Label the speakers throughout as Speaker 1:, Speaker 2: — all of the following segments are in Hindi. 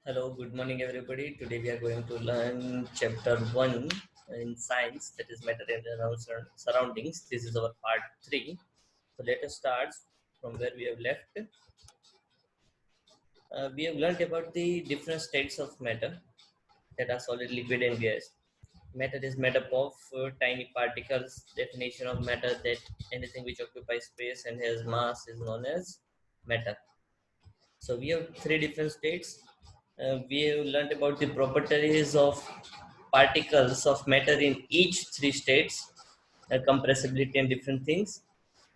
Speaker 1: Hello, good morning everybody. Today we are going to learn chapter 1 in science, that is matter and surroundings. This is our part 3. So let us start from where we have left. We have learned about the different states of matter, that are solid, liquid and gas. Matter is made up of tiny particles. Definition of matter: that anything which occupies space and has mass is known as matter. So we have three different states. We have learned about the properties of particles of matter in each three states, compressibility and different things.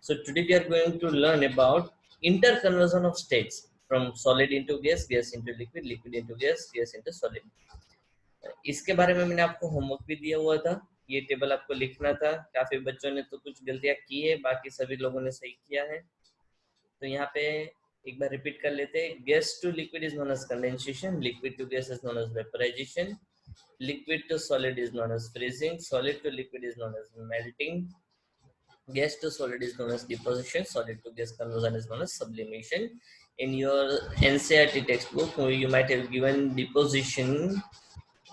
Speaker 1: So today we are going to learn about interconversion of states from solid into gas, gas into liquid, liquid into gas, gas into solid. इसके बारे में मैंने आपको होमवर्क भी दिया हुआ था, ये टेबल आपको लिखना था। काफी बच्चों ने तो कुछ गलतियां की है, बाकी सभी लोगों ने सही किया है। तो यहाँ पे एक बार रिपीट कर लेते हैं। Gas to liquid is known as condensation, liquid to gas is known as vaporization, liquid to solid is known as freezing, solid to liquid is known as melting, gas to solid is known as deposition, solid to gas conversion is known as sublimation. In your NCERT textbook you might have given deposition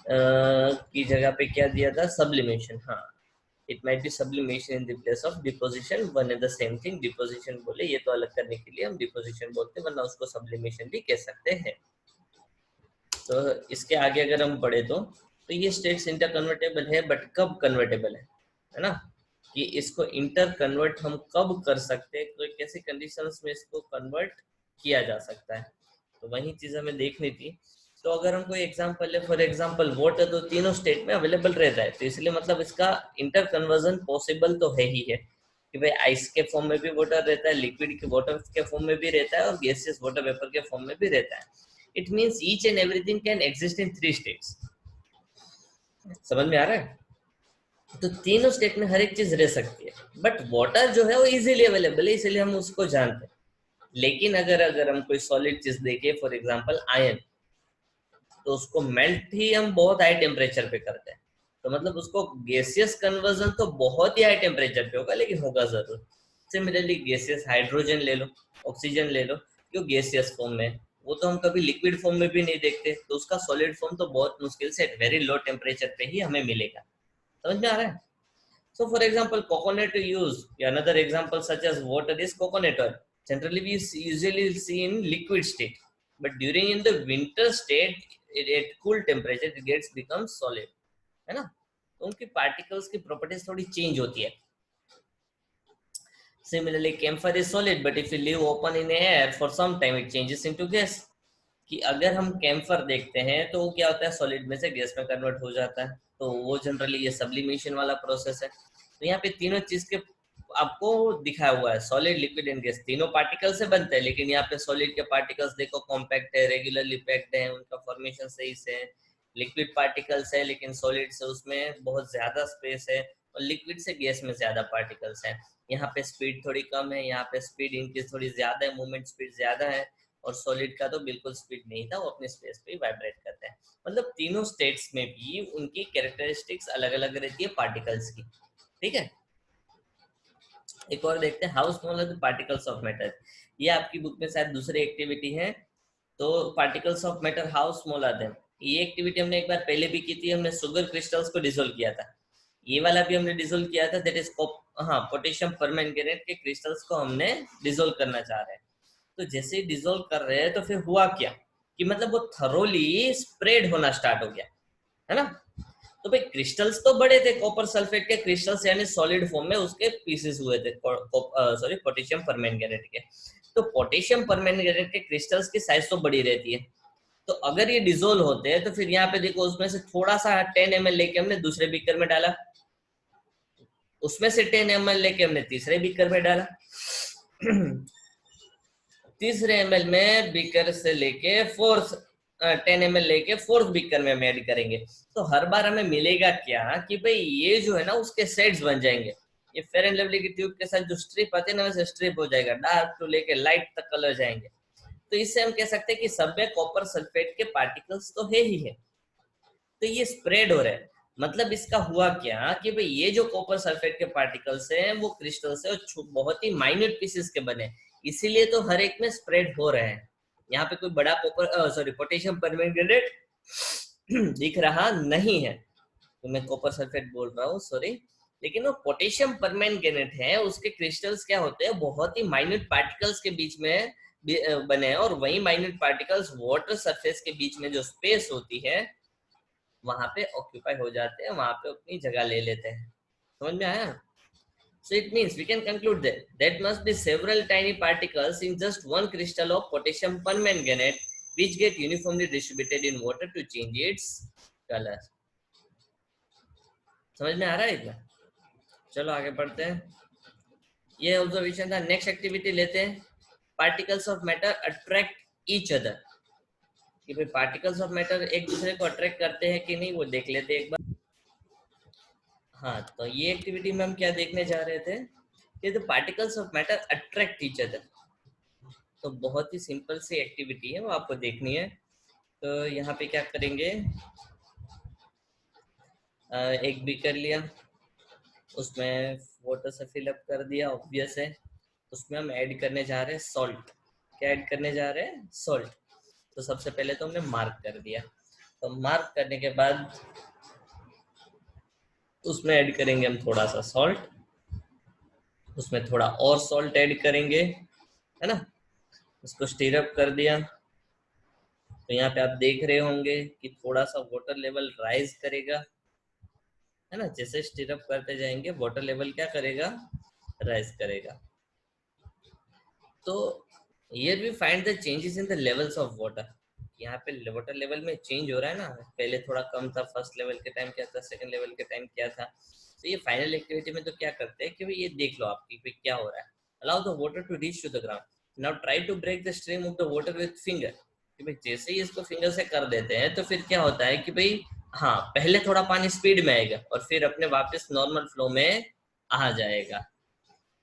Speaker 1: की जगह पे क्या दिया था, sublimation. हाँ, it might be sublimation in the place of deposition, one and the same thing. deposition बोले ये तो अलग करने के लिए हम deposition बोलते हैं, वरना उसको sublimation भी कह सकते हैं। तो इसके आगे अगर हम पढ़े तो ये स्टेट्स इंटर कन्वर्टेबल है, बट कब कन्वर्टेबल है ना, कि इसको इंटर कन्वर्ट हम कब कर सकते हैं, तो कैसी कंडीशंस में इसको कन्वर्ट किया जा सकता है, तो वही चीज हमें देखनी थी। तो अगर हम कोई एग्जांपल ले, फॉर एग्जांपल वाटर तो तीनों स्टेट में अवेलेबल रहता है, तो इसलिए मतलब इसका इंटर कन्वर्जन पॉसिबल तो है ही है, कि भाई आइस के फॉर्म में भी वाटर रहता है, लिक्विड के वाटर के फॉर्म में भी रहता है, और गैसियस वाटर वेपर के फॉर्म में भी रहता है। It means each and everything can exist in three states. समझ में आ रहा है? तो तीनों स्टेट में हर एक चीज रह सकती है, बट वाटर जो है वो इजीली अवेलेबल है, इसलिए हम उसको जानते हैं। लेकिन अगर हम कोई सॉलिड चीज देखे, फॉर एग्जांपल आयन, तो उसको मेल्ट ही हम बहुत हाई टेम्परेचर पे करते हैं, तो मतलब उसको गैसियस कन्वर्जन तो बहुत ही हाई टेम्परेचर पे होगा, लेकिन होगा जरूर। सिमिलरली गैसियस हाइड्रोजन ले लो, ऑक्सीजन ले लो, जो गैसियस फॉर्म में, वो तो हम कभी लिक्विड फॉर्म में भी नहीं देखते, तो उसका सॉलिड फॉर्म तो बहुत मुश्किल से एट वेरी लो टेम्परेचर पे ही हमें मिलेगा। समझ में आ रहा है? So for example, coconut use, another example such as water is coconut oil. Generally we usually see in liquid state, but during in the winter state, at cool temperature it gets becomes solid, है ना? तो उनकी particles की properties थोड़ी change होती है। Similarly, camphor is solid, but if you leave open in air for some time, it changes into gas. कि अगर हम कैम्फर देखते हैं तो वो क्या होता है, सॉलिड में से गैस में कन्वर्ट हो जाता है, तो वो जनरली ये सब्लिमेशन वाला प्रोसेस है। तो यहाँ पे तीनों चीज के आपको दिखाया हुआ है, सॉलिड, लिक्विड एंड गैस तीनों पार्टिकल से बनते हैं, लेकिन यहाँ पे सॉलिड के पार्टिकल्स देखो कॉम्पैक्ट है, रेगुलरली पैक्ड है, उनका फॉर्मेशन सही से है। लिक्विड पार्टिकल्स है, लेकिन सॉलिड से उसमें बहुत ज्यादा स्पेस है, और लिक्विड से गैस में ज्यादा पार्टिकल्स है। यहाँ पे स्पीड थोड़ी कम है, यहाँ पे स्पीड इनकी थोड़ी ज्यादा है, मूवमेंट स्पीड ज्यादा है, और सॉलिड का तो बिल्कुल स्पीड नहीं था, वो अपने स्पेस पे वाइब्रेट करते हैं। मतलब तीनों स्टेट्स में भी उनकी कैरेक्टरिस्टिक्स अलग अलग रहती है पार्टिकल्स की। ठीक है, एक और देखते हैं, how small are the particles of matter. ये आपकी बुक में शायद दूसरी एक्टिविटी है। तो particles of matter how small are them, ये एक्टिविटी हमने एक बार पहले भी की थी, हमने शुगर क्रिस्टल्स को डिसोल्व किया था। ये वाला भी हमने डिसोल्व किया था, दैट इज हाँ, पोटेशियम परमैंगनेट के क्रिस्टल्स को हमने डिसोल्व करना चाह रहे हैं। तो जैसे ही डिसोल्व कर रहे हैं, तो फिर हुआ क्या कि मतलब वो थरोली स्प्रेड होना स्टार्ट हो गया, है ना? तो भाई क्रिस्टल्स तो बड़े थे, कॉपर सल्फेट के क्रिस्टल्स, यानी सॉलिड फॉर्म में उसके पीसेस हुए थे, सॉरी पोटेशियम परमैंगनेट के। तो पोटेशियम परमैंगनेट के क्रिस्टल्स की साइज तो बड़ी रहती है, तो अगर ये डिसोल्व होते हैं, तो फिर यहाँ पे देखो उसमें से थोड़ा सा 10 ml लेके हमने दूसरे बीकर में डाला, उसमें से 10 ml लेके हमने तीसरे बीकर में डाला, तीसरे ml में बीकर से लेके 10 ml लेके फोर्थ बीकर में हम ऐड करेंगे। तो हर बार हमें मिलेगा क्या कि भाई ये जो है ना उसके सेट्स बन जाएंगे, ये फेयर एंड लवली की ट्यूब के साथ जो स्ट्रिप आती है ना, वैसे स्ट्रिप हो जाएगा, डार्क टू लेके लाइट तक कलर जाएंगे। तो इससे हम कह सकते हैं कि सब में कॉपर सल्फेट के पार्टिकल्स तो है ही है, तो ये स्प्रेड हो रहा है। मतलब इसका हुआ क्या कि भाई ये जो कॉपर सल्फेट के पार्टिकल्स हैं वो क्रिस्टल से बहुत ही माइन्यूट पीसेस के बने, इसीलिए तो हर एक में स्प्रेड हो रहे हैं। यहाँ पे कोई बड़ा पोटेशियम परमैंगनेट दिख रहा नहीं है, तो मैं कॉपर सल्फेट बोल रहा हूँ, सॉरी। लेकिन वो पोटेशियम परमैंगनेट है, उसके क्रिस्टल्स क्या होते हैं, बहुत ही माइन्यूट पार्टिकल्स के बीच में बने हैं, और वही माइन्यूट पार्टिकल्स वाटर सरफेस के बीच में जो स्पेस होती है वहां पे ऑक्यूपाई हो जाते हैं, वहां पे अपनी जगह ले लेते हैं। समझ में आया? So it means we can conclude that that must be several tiny particles in just one crystal of potassium permanganate which get uniformly distributed in water to change its color. समझ में आ रहा है इतना? चलो आगे बढ़ते हैं। ये ऑब्जर्वेशन था। नेक्स्ट एक्टिविटी लेते हैं। Particles of matter attract each other, कि भाई पार्टिकल्स ऑफ मैटर एक दूसरे को अट्रैक्ट करते हैं कि नहीं, वो देख लेते हैं एक बार। हाँ, तो ये एक्टिविटी में हम क्या देखने जा रहे थे कि the particles of matter attract each other. तो बहुत ही सिंपल सी एक्टिविटी है, वो आपको देखनी है। तो यहाँ पे क्या करेंगे, एक बीकर लिया, उसमें वाटर से फिलअप कर दिया, ऑब्वियस है। उसमें हम ऐड करने जा रहे हैं सॉल्ट। क्या ऐड करने जा रहे हैं? सॉल्ट। तो सबसे पहले तो हमने मार्क कर दिया। तो मार्क करने के बाद उसमें ऐड करेंगे हम थोड़ा सा सॉल्ट, उसमें थोड़ा और सॉल्ट ऐड करेंगे, है ना। उसको स्टीर अप कर दिया। तो यहाँ पे आप देख रहे होंगे कि थोड़ा सा वाटर लेवल राइज करेगा, है ना। जैसे स्टीर अप करते जाएंगे वाटर लेवल क्या करेगा? राइज करेगा। तो here we find the changes in the levels of water। यहाँ पे वाटर लेवल में चेंज हो रहा है ना, पहले थोड़ा कम था, फर्स्ट लेवल के टाइम क्या था, सेकंड लेवल के टाइम क्या था। तो ये फाइनल एक्टिविटी में तो क्या करते हैं कि भाई ये देख लो आपकी भाई क्या हो रहा है। Allow the water to reach to the ground. Now try to break the stream of the water with finger. कि भाई जैसे ही इसको फिंगर से कर देते हैं तो फिर क्या होता है कि भाई हाँ, पहले थोड़ा पानी स्पीड में आएगा और फिर अपने वापस नॉर्मल फ्लो में आ जाएगा।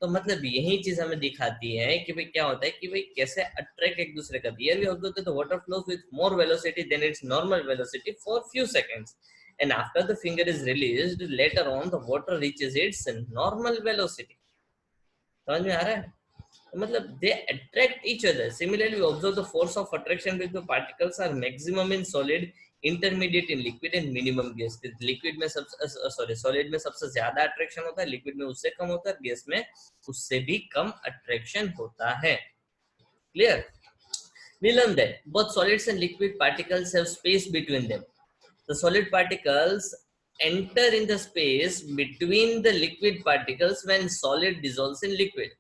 Speaker 1: तो मतलब यही चीज हमें दिखाती है कि भाई क्या होता है कि भाई कैसे अट्रैक्ट एक दूसरे का। Here we observe that the water flows with more velocity than its normal velocity for few seconds, and after the finger is released later on the water reaches its normal velocity. समझ में आ रहा है? मतलब they attract each other. Similarly we observe the force of attraction with the particles are maximum in solid, intermediate in liquid and minimum gas. Liquid में सॉलिड में सबसे ज्यादा अट्रैक्शन होता है, लिक्विड में उससे कम होता है, गैस में उससे भी कम अट्रैक्शन होता है। Clear? We learn that both solids and liquid particles have space between them. The solid particles enter in the space between the liquid particles when solid dissolves in liquid।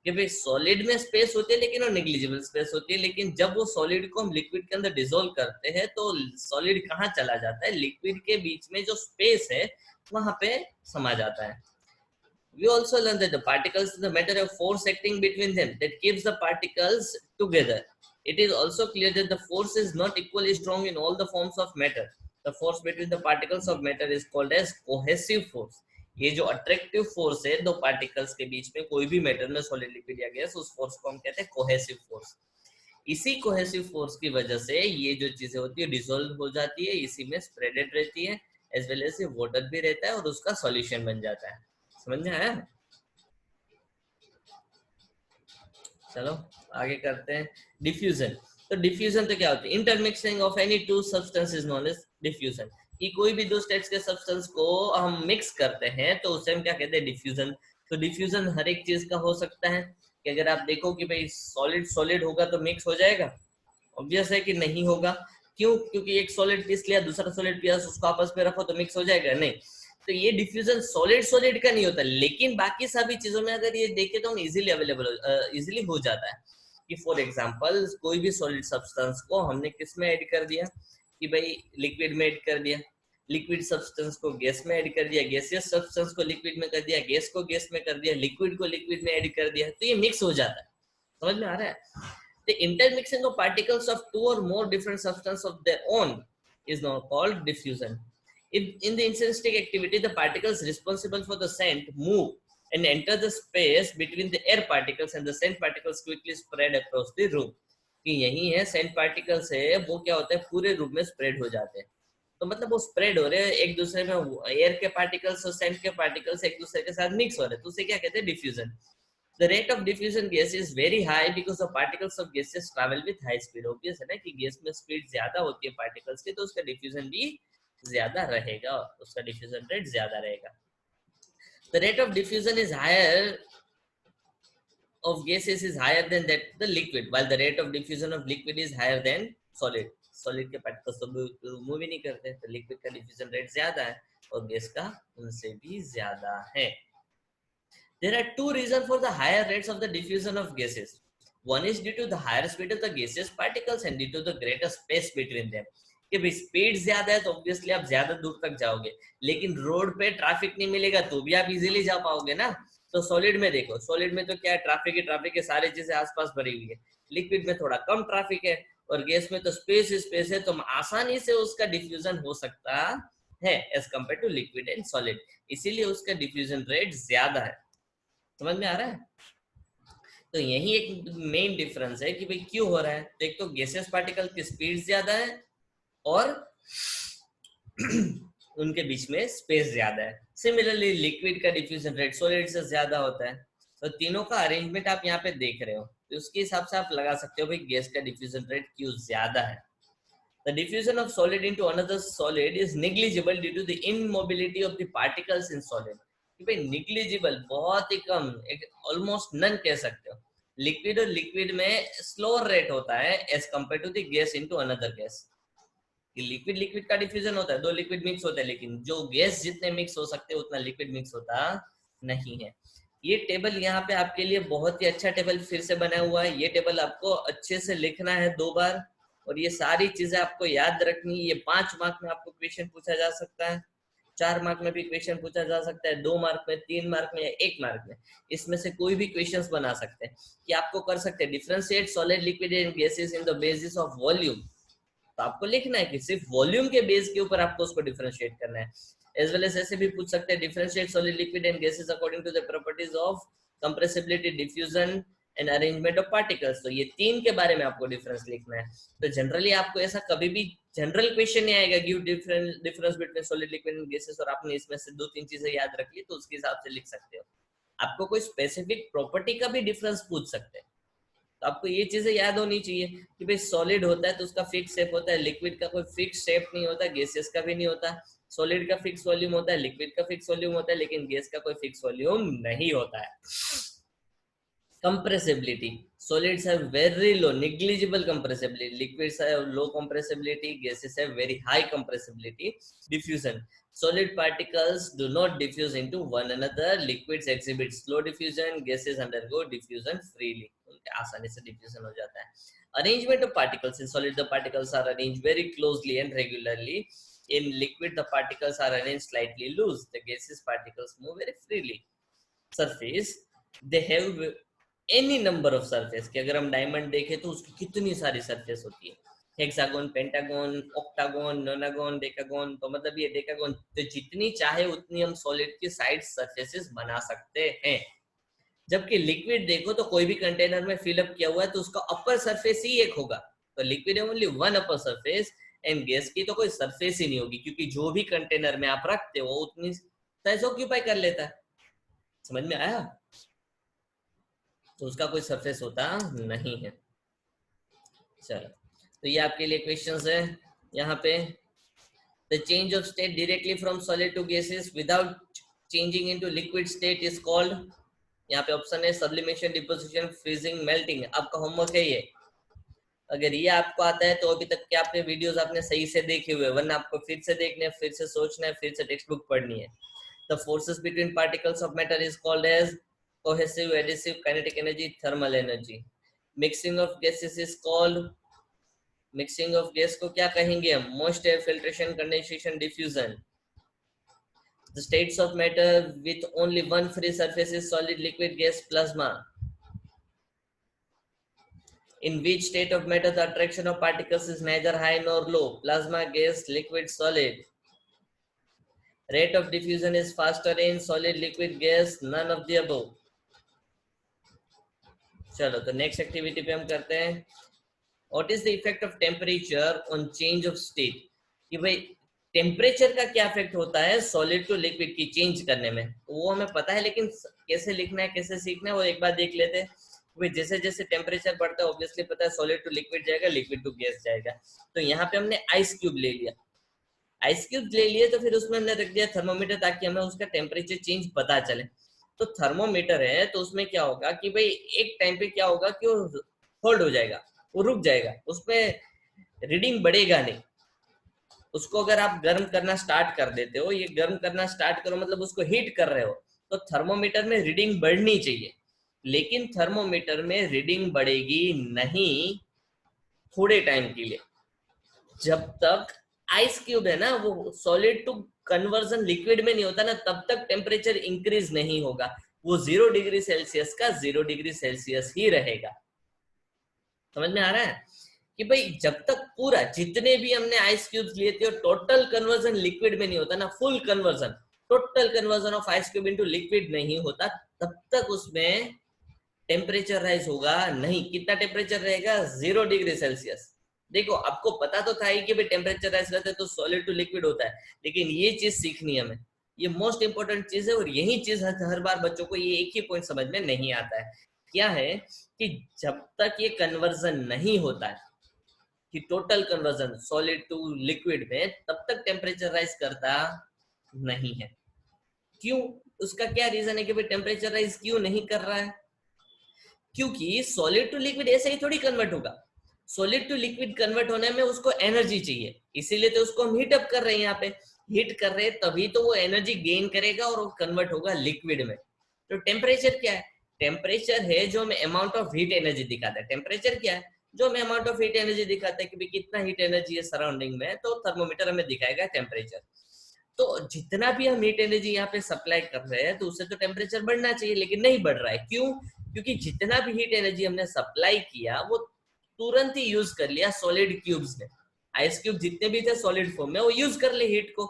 Speaker 1: कि भाई सॉलिड में स्पेस होती है लेकिन वो नेग्लिजिबल स्पेस होती है, लेकिन जब वो सॉलिड को हम लिक्विड के अंदर डिसॉल्व करते हैं तो सॉलिड कहाँ चला जाता है? लिक्विड के बीच में जो स्पेस है वहां पे समा जाता है। We also learn that the particles in the matter have force acting between them that keeps the particles together. It is also clear that the force is not equally strong in all the forms of matter. The force between the particles of matter is called as cohesive force. ये जो अट्रैक्टिव फोर्स है दो पार्टिकल्स के बीच में, कोई भी मैटर में, सॉलिड, लिक्विड या गैस, उस फोर्स को हम कहते हैं कोहेसिव फोर्स। इसी कोहेसिव फोर्स की वजह से ये जो चीजें होती है डिसॉल्व हो जाती है, इसी में स्प्रेडेड रहती है, एज वेल एज वाटर भी रहता है और उसका सॉल्यूशन बन जाता है। समझ में आया? चलो आगे करते हैं। डिफ्यूजन। तो डिफ्यूजन तो क्या होती है? Intermixing of any two substance is known as diffusion. कि कोई भी दो स्टेट्स के सब्सटेंस को हम मिक्स करते हैं तो उसे हम क्या कहते हैं? डिफ्यूजन। तो डिफ्यूजन हर एक चीज का हो सकता है कि अगर आप देखो कि भाई सॉलिड सॉलिड होगा तो मिक्स हो जाएगा, ऑब्वियस है कि नहीं होगा। क्यों? क्योंकि एक सॉलिड पीस लिया, दूसरा सॉलिड पीस, उसको आपस में रखो तो मिक्स हो जाएगा? नहीं। तो ये डिफ्यूजन सॉलिड सॉलिड का नहीं होता, लेकिन बाकी सभी चीजों में अगर ये देखे तो इजीली अवेलेबल इजीली हो जाता है। कि फॉर एग्जांपल कोई भी सॉलिड सब्सटेंस को हमने किस में ऐड कर दिया? कि भाई लिक्विड में ऐड कर दिया, लिक्विड सब्सटेंस को गैस में ऐड कर दिया, गैसियस सब्सटेंस को लिक्विड में कर दिया, गैस को गैस में कर दिया, लिक्विड को लिक्विड में ऐड कर दिया, तो ये मिक्स हो जाता है। समझ में आ रहा है? The intermixing of particles of two or more different substances of their own is now called diffusion. In the intrinsic activity, the particles responsible for the scent move and enter the space between the air particles, and the scent particles quickly spread across the room. कि यही है scent particles है, वो क्या होता है? पूरे रूम में स्प्रेड हो जाते हैं। तो मतलब वो स्प्रेड हो रहे हैं एक दूसरे में, एयर के पार्टिकल्स और सेंट के पार्टिकल्स एक दूसरे के साथ मिक्स हो रहे हैं, तो उसे क्या कहते हैं? Diffusion. The rate of diffusion gas is very high because the particles of gases travel with high speed. Obvious है ना कि गैस में स्पीड ज्यादा होती है पार्टिकल्स की, तो उसका डिफ्यूजन भी ज्यादा रहेगा, उसका डिफ्यूजन रेट ज्यादा रहेगा. The rate of diffusion is higher of gases is higher than that the liquid, while the rate of diffusion of liquid is higher than solid. Solid के particles तो मूव ही नहीं करते, तो लिक्विड का डिफ्यूजन रेट ज्यादा है और गैस का उनसे भी ज्यादा है. There are two reasons for the higher rates of the diffusion of gases. One is due to the higher speed of the gaseous particles and due to the greater space between them. कि भाई स्पीड ज्यादा है तो ऑब्वियसली आप ज्यादा दूर तक जाओगे, लेकिन रोड पे ट्रैफिक नहीं मिलेगा तो भी आप इजीली जा पाओगे ना. तो सॉलिड में देखो, सॉलिड में तो क्या है, ट्रैफिक है, सारी चीजें आसपास भरी हुई है. लिक्विड में थोड़ा कम ट्रैफिक है और गैस में तो स्पेस है, तो आसानी से उसका डिफ्यूजन हो सकता है as compare to liquid and solid. इसीलिए उसका डिफ्यूजन रेट ज्यादा है. समझ में आ रहा है? तो यही एक मेन डिफरेंस है कि भाई क्यों हो रहा है. तो एक तो गैसेस पार्टिकल की स्पीड ज्यादा है और उनके बीच में स्पेस ज्यादा है. सिमिलरली लिक्विड का डिफ्यूजन रेट सॉलिड से ज्यादा होता है. तो तीनों का अरेंजमेंट आप यहाँ पे देख रहे हो, तो उसके हिसाब से आप लगा सकते हो भाई गैस का डिफ्यूजन रेट क्यों ज्यादा है. The diffusion of solid into another solid is negligible due to the immobility of the particles in solid. कि भाई negligible बहुत ही कम, ऑलमोस्ट नन कह सकते हो. लिक्विड और लिक्विड में स्लोअर रेट होता है as compare to the gas into another gas. Liquid का डिफ्यूजन होता है, दो लिक्विड मिक्स होते हैं, लेकिन जो गैस जितने मिक्स हो सकते हैं उतना लिक्विड मिक्स होता नहीं है. ये टेबल यहाँ पे आपके लिए बहुत ही अच्छा टेबल फिर से बना हुआ है. ये टेबल आपको अच्छे से लिखना है 2 बार और ये सारी चीजें आपको याद रखनी. ये 5 मार्क में आपको क्वेश्चन पूछा जा सकता है, 4 मार्क में भी क्वेश्चन पूछा जा सकता है, 2 मार्क में, 3 मार्क में या 1 मार्क में. इसमें से कोई भी क्वेश्चंस बना सकते हैं कि आपको कर सकते हैं differentiate solid liquid and gases in the basis of volume. तो आपको लिखना है कि सिर्फ वॉल्यूम के बेस के ऊपर आपको उसको डिफरेंशिएट करना है. एज वेल एज ऐसे भी पूछ सकते हैं differentiate solid liquid and gases according to the properties of compressibility, diffusion and arrangement of particles. तो ये 3 के बारे में आपको डिफरेंस लिखना है. तो जनरली आपको ऐसा कभी भी जनरल क्वेश्चन नहीं आएगा give difference between solid liquid and gases और आपने इसमें से 2-3 चीजें याद रख ली तो उसके हिसाब से लिख सकते हो. आपको कोई स्पेसिफिक प्रॉपर्टी का भी डिफरेंस पूछ सकते हैं, तो आपको ये चीजें याद होनी चाहिए कि भाई सॉलिड होता है तो उसका फिक्स शेप होता है, लिक्विड का कोई फिक्स शेप नहीं होता, गैसेस का भी नहीं होता. सॉलिड का फिक्स वॉल्यूम होता है, लिक्विड का फिक्स वॉल्यूम होता है, लेकिन गैस का कोई फिक्स वॉल्यूम नहीं होता है. Compressibility. Solids have very low, negligible compressibility. Liquids have low compressibility. Gases have very high compressibility. Diffusion. Solid particles do not diffuse into one another. Liquids exhibit slow diffusion. Gases undergo diffusion freely. आसानी से diffusion हो जाता है. Arrangement of particles. In solid, the particles are arranged very closely and regularly. In liquid, the particles are arranged slightly loose. The gaseous particles move very freely. Surface. They have any number of surface. कि अगर हम डायमंड देखें तो उसकी कितनी सारी सरफेस होती है, हेक्सागोन, पेंटागोन, ऑक्टागोन, नोनागोन, डेकागोन. तो मतलब ये डेकागोन, तो जितनी चाहे उतनी हम सॉलिड की साइड सरफेसेस बना सकते हैं. जबकि लिक्विड देखो तो कोई भी कंटेनर में फिलअप किया हुआ है तो उसका अपर सरफेस ही एक होगा. तो लिक्विड है only one upper surface and gas की तो कोई सरफेस ही नहीं होगी, क्योंकि जो भी कंटेनर में आप रखते हो उतनी साइज ऑक्यूपाई कर लेता है. समझ में आया? तो उसका कोई सरफेस होता नहीं है. चलो, तो ये आपके लिए क्वेश्चंस है. यहाँ पे the change of state directly from solid to gases without changing into liquid state is called. यहाँ पे ऑप्शन है सब्लिमेशन, डिपोजिशन, फ्रीजिंग, मेल्टिंग. आपका होमवर्क है ये. अगर ये आपको आता है तो अभी तक के आपने वीडियोस आपने सही से देखे हुए, वरना आपको फिर से देखने हैं, फिर से सोचना है, फिर से टेक्स्ट बुक पढ़नी है. The forces between particles of matter is called as cohesive, adhesive, kinetic energy, thermal energy. Mixing of gases is called, mixing of gas को क्या कहेंगे हम? Moist air, filtration, condensation, diffusion. The states of matter with only one free surface is solid, liquid, gas, plasma. In which state of matter the attraction of particles is neither high nor low? Plasma, gas, liquid, solid. Rate of diffusion is faster in solid, liquid, gas, none of the above. चलो, तो नेक्स्ट एक्टिविटी पे हम करते हैं. What is the effect of temperature on change of state. कि भाई टेम्परेचर का क्या इफेक्ट होता है सॉलिड टू लिक्विड की चेंज करने में, वो हमें पता है, लेकिन कैसे लिखना है, कैसे सीखना है, वो एक बार देख लेते हैं। जैसे जैसे टेम्परेचर बढ़ता है ऑब्वियसली पता है सॉलिड टू लिक्विड जाएगा, लिक्विड टू गैस जाएगा। तो यहाँ पे हमने आइस क्यूब ले लिया, आइस क्यूब ले लिए तो फिर उसमें हमने रख दिया थर्मोमीटर ताकि हमें उसका टेम्परेचर चेंज पता चले। तो थर्मोमीटर है तो उसमें क्या होगा कि भाई एक टाइम पे क्या होगा कि वो होल्ड हो जाएगा, वो रुक जाएगा, उसमें रीडिंग बढ़ेगा नहीं। उसको अगर आप गर्म करना स्टार्ट कर देते हो, ये गर्म करना स्टार्ट करो मतलब उसको हीट कर रहे हो, तो थर्मोमीटर में रीडिंग बढ़नी चाहिए, लेकिन थर्मोमीटर में रीडिंग बढ़ेगी नहीं थोड़े टाइम के लिए। जब तक आइस क्यूब है ना वो सॉलिड टू कन्वर्जन लिक्विड में नहीं होता ना, तब तक टेम्परेचर इंक्रीज नहीं होगा, वो 0 डिग्री सेल्सियस का 0 डिग्री सेल्सियस ही रहेगा। समझ में आ रहा है कि भाई जब तक पूरा जितने भी हमने आइस क्यूब्स लिए थे टोटल कन्वर्जन लिक्विड में नहीं होता ना, full conversion, total conversion of ice cube into liquid नहीं होता, तब तक उसमें टेम्परेचर राइज होगा नहीं। कितना टेम्परेचर रहेगा? 0 डिग्री सेल्सियस। देखो आपको पता तो था ही कि भाई टेम्परेचर राइज रहता है तो सॉलिड टू लिक्विड होता है, लेकिन ये चीज सीखनी है हमें, ये मोस्ट इंपोर्टेंट चीज है। और यही चीज हर बार बच्चों को ये एक ही पॉइंट समझ में नहीं आता है, क्या है कि जब तक ये कन्वर्जन नहीं होता है कि total conversion solid to liquid में, तब तक टेम्परेचर राइज करता नहीं है। क्यों? उसका क्या रीजन है कि भाई टेम्परेचर राइज क्यों नहीं कर रहा है? क्योंकि सॉलिड टू लिक्विड ऐसे ही थोड़ी कन्वर्ट होगा, सॉलिड टू लिक्विड कन्वर्ट होने में उसको एनर्जी चाहिए, इसीलिए तो उसको हम हीट अप कर रहे हैं, यहाँ पे हीट कर रहे हैं तभी तो वो एनर्जी गेन करेगा और वो कन्वर्ट होगा लिक्विड में। तो टेम्परेचर क्या है? टेम्परेचर है जो हमें अमाउंट ऑफ हीट एनर्जी दिखाता है। टेम्परेचर क्या है? जो हमें अमाउंट ऑफ हीट एनर्जी दिखाता है कि भाई कितना हीट एनर्जी है सराउंडिंग में, तो थर्मोमीटर हमें दिखाएगा टेम्परेचर। तो जितना भी हम हीट एनर्जी यहाँ पे सप्लाई कर रहे हैं तो उससे तो टेम्परेचर बढ़ना चाहिए, लेकिन नहीं बढ़ रहा है। क्यों? क्योंकि जितना भी हीट एनर्जी हमने सप्लाई किया वो तुरंत ही यूज कर लिया सॉलिड क्यूब्स ने। आइस क्यूब जितने भी थे सॉलिड फॉर्म में वो यूज कर ले हीट को,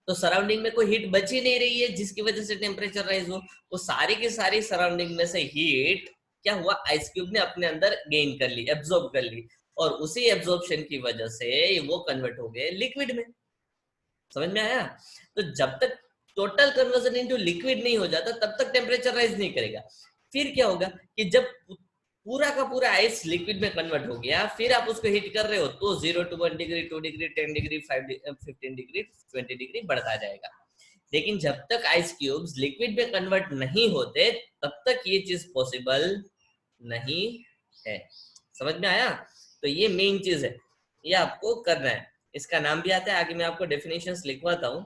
Speaker 1: तो सराउंडिंग में कोई हीट बच ही नहीं रही है जिसकी वजह से टेम्परेचर राइज हो। वो सारी की सारी सराउंडिंग में से हीट क्या हुआ, आइस क्यूब ने अपने अंदर गेन कर ली, एब्जॉर्ब कर ली, और उसी एब्जॉर्प्शन की वजह से वो कन्वर्ट हो गए लिक्विड में। समझ में आया? तो जब तक टोटल कन्वर्जन इनटू लिक्विड नहीं हो जाता तब तक टेम्परेचर राइज नहीं करेगा। फिर क्या होगा कि जब पूरा का पूरा आइस लिक्विड में कन्वर्ट हो गया, फिर आप उसको हीट कर रहे हो तो 0 to 1 degree, 2 degree, 10 degree, 15 degree, 20 degree बढ़ता जाएगा। लेकिन जब तक आइस क्यूब्स लिक्विड में कन्वर्ट नहीं होते तब तक ये चीज पॉसिबल नहीं है। समझ में आया? तो ये मेन चीज है, ये आपको करना है। इसका नाम भी आता है, आगे मैं आपको डेफिनेशंस लिखवाता हूँ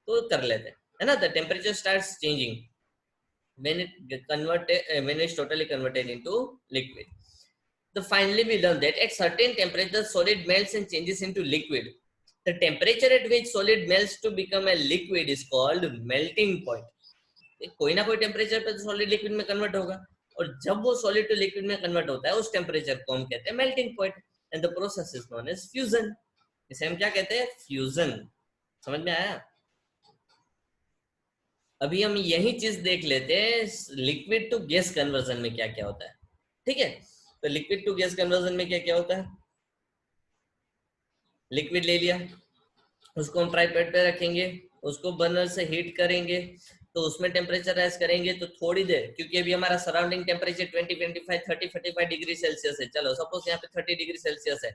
Speaker 1: तो कर लेते हैं, है ना। The temperature starts changing when it's totally converted into liquid. So finally we learn that at certain temperature solid melts and changes into liquid. The temperature at which solid melts to become a liquid is called melting point. कोई ना कोई टेम्परेचर पे सॉलिड लिक्विड में कन्वर्ट होगा, और जब वो सॉलिड टू लिक्विड में कन्वर्ट होता है उस टेम्परेचर को हम कहते हैं melting point, and the process is known as fusion. इसे हम क्या कहते हैं? फ्यूजन। समझ में आया? अभी हम यही चीज देख लेते हैं लिक्विड टू गैस कन्वर्जन में क्या क्या होता है। ठीक है, तो लिक्विड टू गैस कन्वर्जन में क्या क्या होता है? लिक्विड ले लिया, उसको हम ट्राइपॉड पे रखेंगे, उसको बर्नर से हीट करेंगे, तो उसमें टेम्परेचर राइज करेंगे तो थोड़ी देर, क्योंकि अभी हमारा सराउंडिंग टेम्परेचर 20, 25, 30, 45 डिग्री सेल्सियस है, चलो सपोज यहाँ पे 30 डिग्री सेल्सियस है,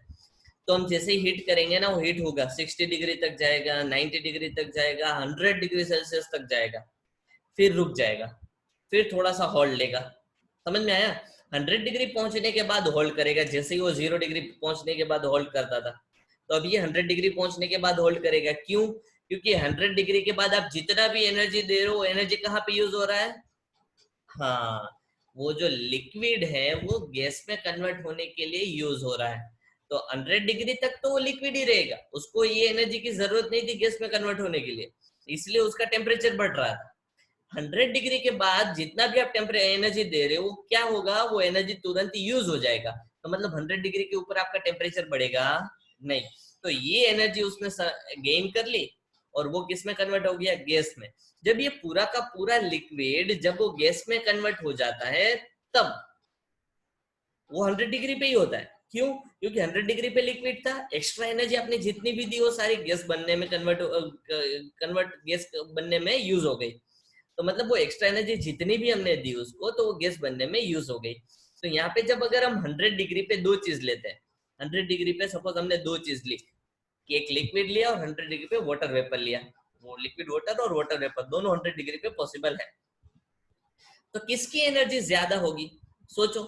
Speaker 1: तो हम जैसे ही हीट करेंगे ना वो हीट होगा 60 डिग्री तक जाएगा, 90 डिग्री तक जाएगा, 100 डिग्री सेल्सियस तक जाएगा, फिर रुक जाएगा, फिर थोड़ा सा होल्ड लेगा। समझ में आया? 100 डिग्री पहुंचने के बाद होल्ड करेगा, जैसे ही वो 0 डिग्री पहुंचने के बाद होल्ड करता था, तो अब ये 100 डिग्री पहुंचने के बाद होल्ड करेगा। क्यों? क्योंकि 100 डिग्री के बाद आप जितना भी एनर्जी दे रहे हो, एनर्जी कहाँ पे यूज हो रहा है? हाँ, वो जो लिक्विड है वो गैस में कन्वर्ट होने के लिए यूज हो रहा है। तो 100 डिग्री तक तो वो लिक्विड ही रहेगा, उसको ये एनर्जी की जरूरत नहीं थी गैस में कन्वर्ट होने के लिए, इसलिए उसका टेम्परेचर बढ़ रहा था। 100 डिग्री के बाद जितना भी आप टेम्परेचर एनर्जी दे रहे हो वो क्या होगा, वो एनर्जी तुरंत ही यूज हो जाएगा, तो मतलब 100 डिग्री के ऊपर आपका टेम्परेचर बढ़ेगा नहीं। तो ये एनर्जी उसने गेन कर ली और वो किस में कन्वर्ट हो गया? गैस में। जब ये पूरा का पूरा लिक्विड जब वो गैस में कन्वर्ट हो जाता है तब वो 100 डिग्री पे ही होता है। क्यों? क्योंकि 100 डिग्री पे लिक्विड था, एक्स्ट्रा एनर्जी आपने जितनी भी दी वो सारी गैस बनने में कन्वर्ट गैस बनने में यूज हो गई। तो मतलब वो एक्स्ट्रा एनर्जी जितनी भी हमने दी उसको, तो वो गैस बनने में यूज हो गई। तो यहाँ पे जब अगर हम 100 डिग्री पे दो चीज लेते हैं, 100 डिग्री पे सपोज हमने दो चीज ली, कि एक लिक्विड लिया और 100 डिग्री पे वाटर वेपर लिया, वो लिक्विड वाटर और वाटर वेपर दोनों 100 डिग्री पे पॉसिबल है, तो किसकी एनर्जी ज्यादा होगी? सोचो,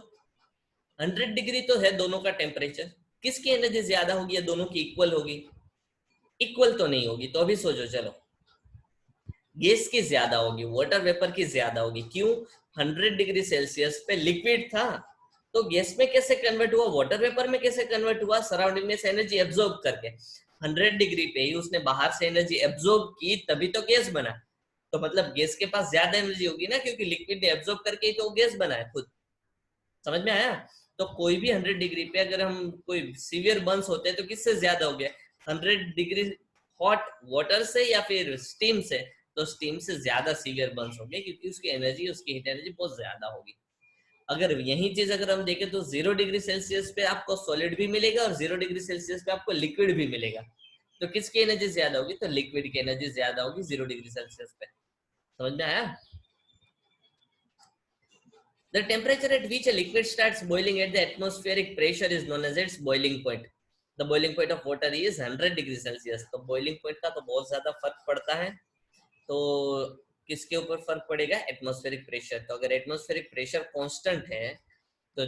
Speaker 1: 100 डिग्री तो है दोनों का टेम्परेचर, किसकी एनर्जी ज्यादा होगी या दोनों की इक्वल होगी? इक्वल तो नहीं होगी। तो अभी सोचो, चलो, गैस की ज्यादा होगी, वाटर वेपर की ज्यादा होगी। क्यों? 100 डिग्री सेल्सियस पे लिक्विड था, तो गैस में कैसे कन्वर्ट हुआ, वाटर वेपर में कैसे कन्वर्ट हुआ? सराउंडिंग में से एनर्जी एब्जॉर्ब करके। 100 डिग्री पे ही उसने बाहर से एनर्जी एब्जॉर्ब की, तभी तो गैस बना। तो मतलब गैस के पास ज्यादा एनर्जी होगी ना, क्योंकि लिक्विड ने एब्जॉर्ब करके ही तो गैस बना है खुद। समझ में आया? तो कोई भी 100 डिग्री पे अगर हम कोई सीवियर बर्न्स होते हैं तो किससे ज्यादा हो गया? 100 डिग्री हॉट वाटर से या फिर स्टीम से? तो स्टीम से ज्यादा सीवियर बर्न्स होंगे, क्योंकि उसकी एनर्जी, उसकी हीट एनर्जी बहुत ज्यादा होगी। अगर यही चीज अगर हम देखें तो 0 डिग्री सेल्सियस पे आपको सॉलिड भी मिलेगा और 0 डिग्री सेल्सियस पे आपको लिक्विड भी मिलेगा। तो किसकी एनर्जी ज्यादा होगी? तो लिक्विड की एनर्जी ज्यादा होगी 0 डिग्री सेल्सियस पे। समझ में आया? The temperature at which a liquid starts boiling at the atmospheric pressure is known as its boiling point. The boiling point of water is 100 degree Celsius. तो boiling point का तो बहुत ज्यादा फर्क पड़ता है। तो किसके ऊपर फर्क पड़ेगा? Atmospheric pressure. तो अगर एटमॉस्फेरिक प्रेशर कांस्टेंट है, तो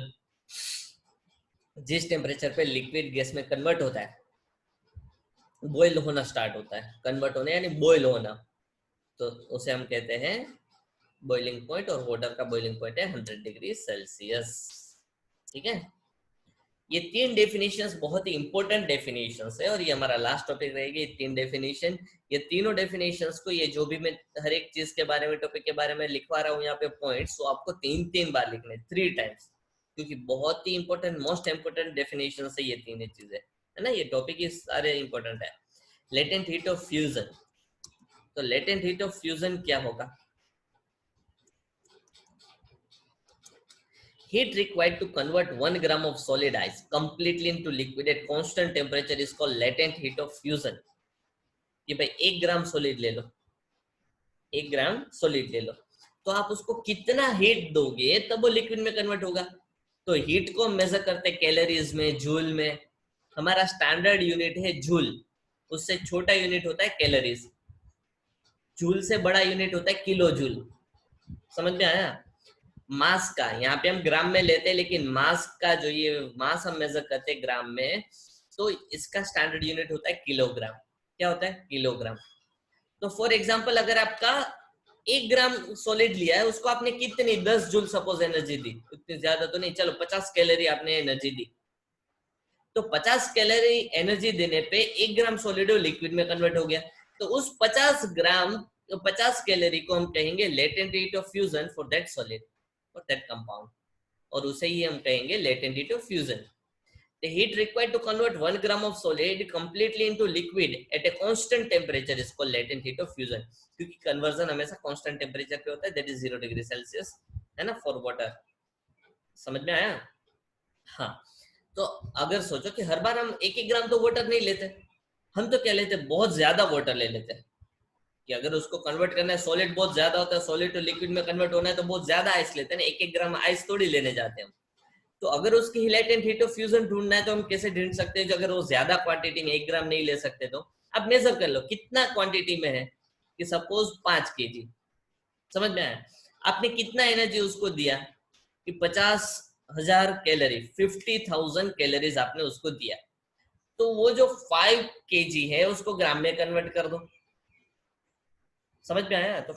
Speaker 1: जिस टेम्परेचर पे लिक्विड गैस में कन्वर्ट होता है, बॉयल होना स्टार्ट होता है, कन्वर्ट होने यानी बॉयल होना, तो उसे हम कहते हैं बॉइलिंग पॉइंट। और वाटर का बॉइलिंग पॉइंट है 100 डिग्री सेल्सियस। ठीक है? ये तीन डेफिनेशंस बहुत ही इंपॉर्टेंट डेफिनेशंस है, और ये हमारा लास्ट टॉपिक रहेगी। ये तीन डेफिनेशन, ये तीनों डेफिनेशंस को, ये जो भी मैं हर एक चीज के बारे में, टॉपिक के बारे में लिखवा रहा हूँ यहाँ पे पॉइंट्स, तो आपको तीन तीन बार लिखने, 3 टाइम्स, क्योंकि बहुत ही इंपॉर्टेंट, मोस्ट इंपॉर्टेंट डेफिनेशन है ये तीन चीजें, है ना? ये टॉपिक ही सारे इंपॉर्टेंट है। Latent heat of fusion. तो लेटेंट हीट ऑफ फ्यूजन क्या होगा? Heat required to convert 1 gram of solid ice completely into liquid at constant temperature is called latent heat of fusion. ये भाई 1 ग्राम सॉलिड ले लो, 1 ग्राम सॉलिड ले लो, तो आप उसको कितना हीट दोगे तब वो लिक्विड में कन्वर्ट होगा? तो हीट को हम मेजर करते हैं कैलोरीज में, जूल में। हमारा स्टैंडर्ड यूनिट है जूल, उससे छोटा यूनिट होता है कैलोरीज, जूल से बड़ा यूनिट होता है किलो जूल। समझ में आया? मास का यहाँ पे हम ग्राम में लेते हैं, लेकिन मास का जो ये मास हम मेजर करते हैं ग्राम में, तो इसका स्टैंडर्ड यूनिट होता है किलोग्राम। क्या होता है? किलोग्राम। तो फॉर एग्जांपल, अगर आपका 1 ग्राम सॉलिड लिया है, उसको आपने कितनी 10 जूल सपोज एनर्जी दी, उतनी ज्यादा तो नहीं, चलो 50 कैलोरी आपने एनर्जी दी, तो 50 कैलोरी एनर्जी देने पे 1 ग्राम सॉलिड लिक्विड में कन्वर्ट हो गया। तो उस 50 कैलोरी को हम कहेंगे latent heat of fusion for that solid, for that compound, और उसे ही हम कहेंगे latent heat of fusion. The heat required to convert 1 gram of solid completely into liquid at a constant temperature is called latent heat of fusion. क्योंकि कन्वर्जन हमेशा कांस्टेंट टेम्परेचर पे होता है, दैट इज 0 डिग्री सेल्सियस, है ना, फॉर वाटर। समझ में आया? हाँ। तो अगर सोचो कि हर बार हम 1-1 ग्राम तो वाटर नहीं लेते, हम तो क्या लेते, बहुत ज्यादा वाटर ले लेते हैं, कि अगर उसको कन्वर्ट करना है, सॉलिड बहुत ज्यादा होता है, सॉलिड टू लिक्विड में कन्वर्ट होना है, तो बहुत ज्यादा आइस लेते हैं ना, 1-1 ग्राम आइस थोड़ी लेने जाते हैं हम। तो अगर उसकी लेटेंट हीट ऑफ फ्यूजन ढूंढना है तो हम कैसे ढूंढ सकते हैं? जो अगर वो ज्यादा क्वांटिटी में 1 ग्राम नहीं ले सकते, तो आप मेजर कर लो कितना क्वांटिटी में है, कि सपोज 5 केजी। समझ में आया? आपने कितना एनर्जी उसको दिया, कि 50,000 कैलोरी, 50,000 कैलोरीज आपने उसको दिया, तो वो जो 5 केजी है उसको ग्राम में कन्वर्ट कर दो। समझ में आया? तो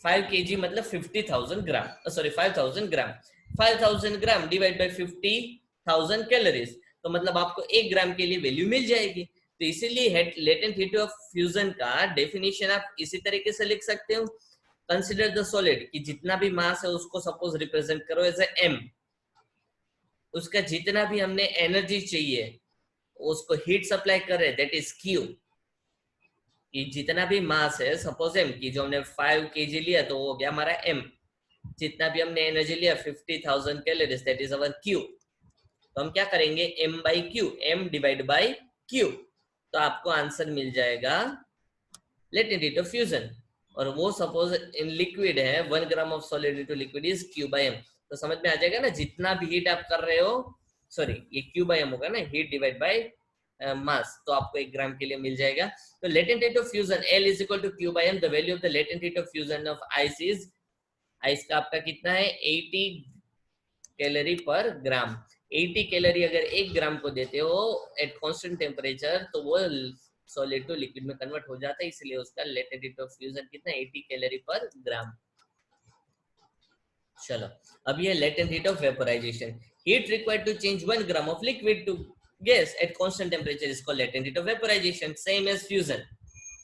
Speaker 1: 5 केजी मतलब 50,000 gram, sorry 5,000 gram, 5,000 gram divide by 50,000 calories, तो मतलब आपको 1 ग्राम के लिए वैल्यू मिल जाएगी। तो इसीलिए लेटेंट हीट ऑफ फ्यूजन का डेफिनेशन आप इसी तरीके से लिख सकते हो, कंसिडर द सॉलिड, कि जितना भी मास है उसको सपोज रिप्रेजेंट करो एज एम, उसका जितना भी हमने एनर्जी चाहिए उसको हीट सप्लाई कर रहे, दैट इज क्यू, कि जितना भी मास है, सपोज एम, की जो हमने 5 केजी लिया तो वो गया हमारा एम, जितना भी हमने एनर्जी लिया 50,000 calories, that is our Q. तो हम क्या करेंगे, m by Q, m divide by Q, तो आपको आंसर मिल जाएगा लेटेंट हीट ऑफ फ्यूजन। और वो सपोज इन लिक्विड है 1 gram of solid into liquid is Q by M, तो समझ में आ जाएगा ना, जितना भी हीट आप कर रहे हो, सॉरी ये क्यू बाई एम होगा ना, हीट डिवाइड बाय मास, तो आपको 1 ग्राम के लिए मिल जाएगा। तो latent heat of fusion L is equal to Q by M, the value of the latent heat of fusion of ice is, ice का आपका कितना है 80 कैलोरी पर ग्राम। 80 कैलोरी अगर 1 ग्राम को देते हो एट कांस्टेंट टेम्परेचर, तो वो सॉलिड टू लिक्विड में कन्वर्ट हो जाता है, इसलिए उसका लेटेंट हीट ऑफ फ्यूजन कितना 80 कैलोरी पर ग्राम। चलो अब ये latent heat of vaporization, heat required to change 1 gram of liquid to gas at constant temperature is called latent heat of vaporization, same as fusion,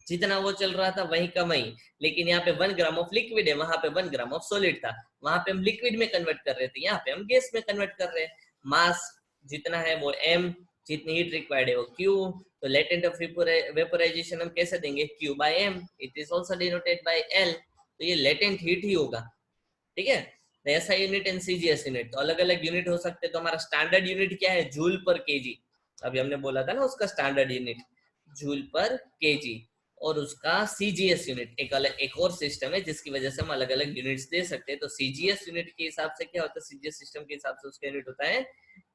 Speaker 1: जितना वो चल रहा था वही का वही, लेकिन यहाँ पे 1 ग्राम ऑफ लिक्विड है, वहां पे 1 ग्राम ऑफ सॉलिड था, वहां पे हम लिक्विड में कन्वर्ट कर रहे थे, यहाँ पे हम गैस में कन्वर्ट कर रहे हैं। मास जितना है वो m, जितनी हीट रिक्वायर्ड है वो q, तो लेटेंट ऑफ वेपोराइजेशन हम कैसे देंगे q by m, it is also denoted by l, तो ये लेटेंट हीट ही होगा, ठीक है। SI unit and CGS unit तो अलग अलग यूनिट हो सकते हैं, तो हमारा स्टैंडर्ड यूनिट क्या है जूल पर केजी, अभी हमने बोला था ना उसका स्टैंडर्ड यूनिट जूल पर केजी, और उसका CGS यूनिट एक और सिस्टम है जिसकी वजह से हम अलग अलग यूनिट्स दे सकते हैं। तो CGS यूनिट के हिसाब से क्या होता है, CGS सिस्टम के हिसाब से उसका यूनिट होता है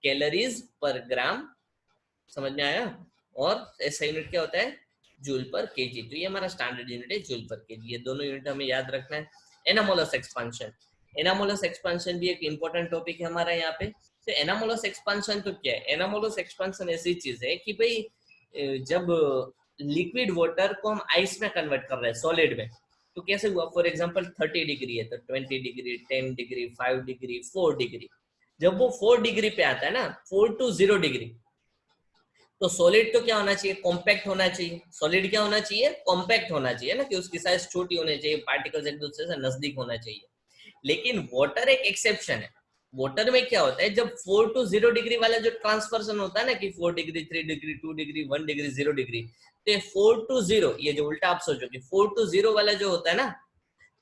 Speaker 1: कैलोरीज पर ग्राम, समझ में आया, और ऐसा यूनिट क्या होता है जूल पर केजी, तो ये हमारा स्टैंडर्ड यूनिट है जूल पर केजी, ये दोनों यूनिट हमें याद रखना है। एनामोलस एक्सपांशन, एनामोलस एक्सपांशन भी एक इंपॉर्टेंट टॉपिक है हमारा यहाँ पे। तो एनामोलस एक्सपांशन तो क्या है, एनामोलस एक्सपांशन ऐसी चीज है कि भाई जब लिक्विड वाटर को हम आइस में कन्वर्ट कर रहे हैं सॉलिड में, तो कैसे हुआ, फॉर एग्जांपल 30 डिग्री है तो 20 डिग्री 10 डिग्री 5 डिग्री 4 डिग्री, जब वो 4 डिग्री पे आता है ना 4 to 0 डिग्री, तो सॉलिड तो क्या होना चाहिए कॉम्पैक्ट होना चाहिए, सॉलिड क्या होना चाहिए कॉम्पैक्ट होना चाहिए ना, कि उसकी साइज छोटी होनी चाहिए, पार्टिकल्स एक दूसरे से नजदीक होना चाहिए। लेकिन वाटर एक एक्सेप्शन है, वाटर में क्या होता है जब 4 to 0 डिग्री वाला जो ट्रांसफर्सन होता है ना कि 4 degree 3 degree 2 degree 1 degree 0 degree, तो 4 to 0, ये जो उल्टा आप सोचो कि 4 to 0 वाला जो होता है ना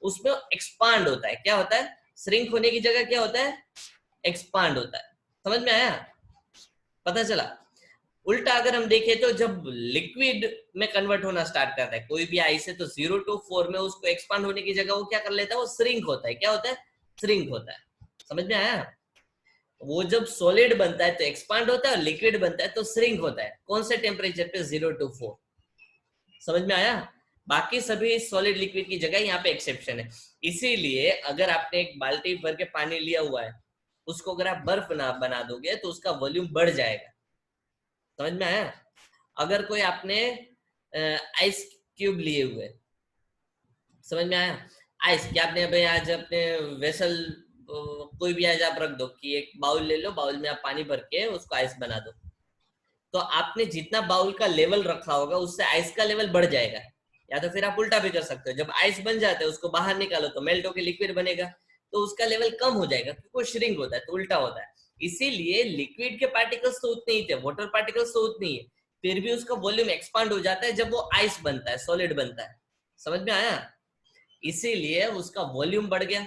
Speaker 1: उसमें एक्सपांड होता है, क्या होता है श्रिंक होने की जगह क्या होता है एक्सपांड होता है, समझ में आया, पता चला। उल्टा अगर हम देखें तो जब लिक्विड में कन्वर्ट होना स्टार्ट करता है कोई भी आइस है, तो 0 to 4 में उसको एक्सपांड होने की जगह वो क्या कर लेता है, वो श्रिंक होता है, क्या होता है श्रिंक होता है, समझ में आया। वो जब सॉलिड बनता है तो एक्सपांड होता है, और लिक्विड बनता है तो श्रिंक होता है, कौन से टेम्परेचर पे 0 to 4, समझ में आया। बाकी सभी सॉलिड लिक्विड की जगह यहाँ पे एक्सेप्शन है, इसीलिए अगर आपने एक बाल्टी भर के पानी लिया हुआ है, उसको अगर आप बर्फ बना दोगे तो उसका वॉल्यूम बढ़ जाएगा, समझ में आया। अगर कोई आपने आइस क्यूब लिए हुए, समझ में आया, आइस क्या आपने भाई आज अपने वेसल कोई भी आज आप रख दो कि एक बाउल ले लो, बाउल में आप पानी भर के उसको आइस बना दो, तो आपने जितना बाउल का लेवल रखा होगा उससे आइस का लेवल बढ़ जाएगा। या तो फिर आप उल्टा भी कर सकते हो, जब आइस बन जाता है उसको बाहर निकालो तो मेल्ट होकर लिक्विड बनेगा, तो उसका लेवल कम हो जाएगा क्योंकि वो श्रिंक होता है, तो उल्टा होता है। इसीलिए लिक्विड के पार्टिकल्स तो उतने ही थे, वाटर पार्टिकल्स तो उतनी है, फिर भी उसका वॉल्यूम एक्सपांड हो जाता है जब वो आइस बनता है, सॉलिड बनता है, समझ में आया। इसीलिए उसका वॉल्यूम बढ़ गया,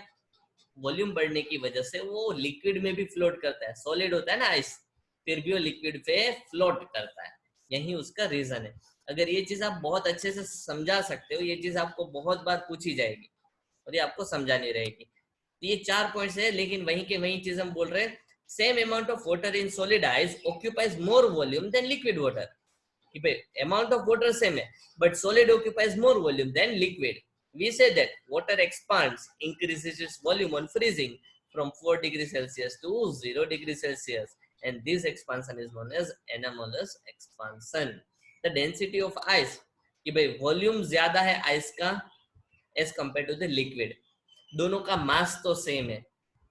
Speaker 1: वॉल्यूम बढ़ने की वजह से वो लिक्विड में भी फ्लोट करता है, सॉलिड होता है ना आइस, फिर भी वो लिक्विड पे फ्लोट करता है, यही उसका रीजन है। अगर ये चीज आप बहुत अच्छे से समझा सकते हो, ये चीज आपको बहुत बार पूछी जाएगी और ये आपको समझानी रहेगी। तो ये 4 पॉइंट्स है, लेकिन वहीं के वही चीज हम बोल रहे हैं, same amount of water in solid ice occupies more volume than liquid water, कि भाई अमाउंट ऑफ वाटर सेम है but solid occupies more volume than liquid. We say that water expands, increases its volume on freezing from 4 degrees Celsius to 0 degrees Celsius, and this expansion is known as anomalous expansion. The density of ice, कि भाई वॉल्यूम ज्यादा है आइस का as compare to the liquid, दोनों का मास तो सेम है,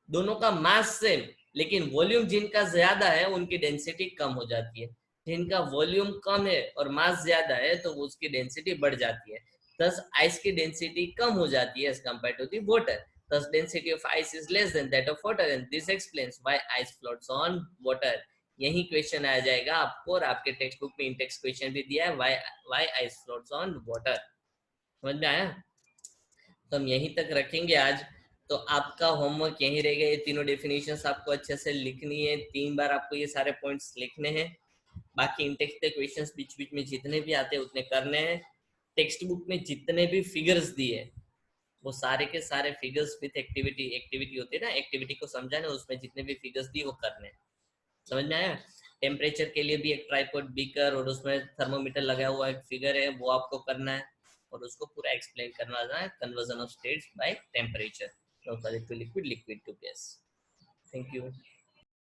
Speaker 1: दोनों का मास सेम, लेकिन वॉल्यूम जिनका ज्यादा है उनकी डेंसिटी कम हो जाती है, जिनका वॉल्यूम कम है और मास ज्यादा है तो उसकी डेंसिटी बढ़ जाती है। Thus, ice की डेंसिटी कम हो जाती है as compared to the water. Thus, density of ice is less than that of water, and this explains why ice floats on water. यही क्वेश्चन आ जाएगा आपको, और आपके टेक्स्ट बुक में इंटेक्स क्वेश्चन भी दिया है, why ice floats on water. समझ में आया। तो हम यहीं तक रखेंगे आज, तो आपका होमवर्क यही रहेगा, ये तीनों डेफिनेशंस आपको अच्छे से लिखनी है, 3 बार आपको ये सारे पॉइंट्स लिखने हैं, बाकी इंटेक्स के क्वेश्चंस बीच बीच में जितने भी आते हैं उतने करने हैं। टेक्स्ट बुक में जितने भी फिगर्स दिए वो सारे के सारे फिगर्स विथ एक्टिविटी, एक्टिविटी होती है ना, एक्टिविटी को समझाना, उसमें जितने भी फिगर्स दी वो करने। समझ में आया? टेम्परेचर के लिए भी एक ट्राइपॉड बीकर और उसमें थर्मोमीटर लगा हुआ एक फिगर है, वो आपको करना है और उसको पूरा एक्सप्लेन करना है, conversion of states by temperature, from solid to liquid, liquid to gas. Thank you.